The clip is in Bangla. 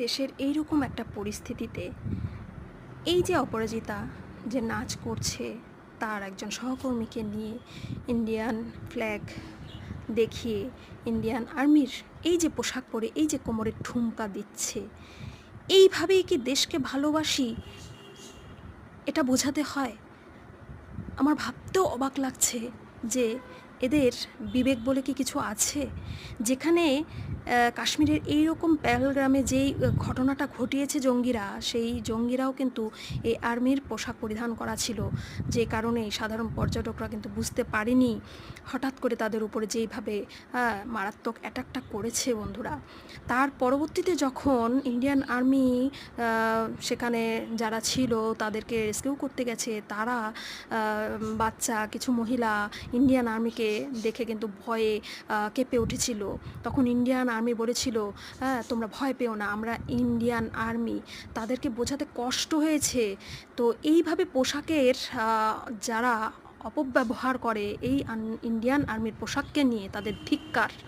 দেশের এইরকম একটা পরিস্থিতিতে এই যে অপরাজিতা যে নাচ করছে তার একজন সহকর্মীকে নিয়ে ইন্ডিয়ান ফ্ল্যাগ দেখিয়ে ইন্ডিয়ান আর্মির এই যে পোশাক পরে এই যে কোমরে ঠুমকা দিচ্ছে, এইভাবেই কি দেশকে ভালোবাসি এটা বোঝাতে হয়? আমার ভাবতেও অবাক লাগছে যে এদের বিবেক বলে কি কিছু আছে? যেখানে কাশ্মীরের এইরকম পেহেলগ্রামে যেই ঘটনাটা ঘটিয়েছে জঙ্গিরা, সেই জঙ্গিরাও কিন্তু এই আর্মির পোশাক পরিধান করা ছিল, যে কারণে সাধারণ পর্যটকরা কিন্তু বুঝতে পারেনি হঠাৎ করে তাদের উপরে যেইভাবে মারাত্মক অ্যাটাকটা করেছে বন্ধুরা। তার পরবর্তীতে যখন ইন্ডিয়ান আর্মি সেখানে যারা ছিল তাদেরকে রেস্কিউ করতে গেছে, তারা বাচ্চা কিছু মহিলা ইন্ডিয়ান আর্মিকে দেখে কিন্তু ভয়ে কেঁপে উঠেছিল। তখন ইন্ডিয়ান আর্মি বলেছিল, হ্যাঁ তোমরা ভয় পেও না, আমরা ইন্ডিয়ান আর্মি। তাদেরকে বোঝাতে কষ্ট হয়েছে। তো এইভাবে পোশাকের যারা অপব্যবহার করে এই ইন্ডিয়ান আর্মির পোশাককে নিয়ে, তাদের ধিক্কার।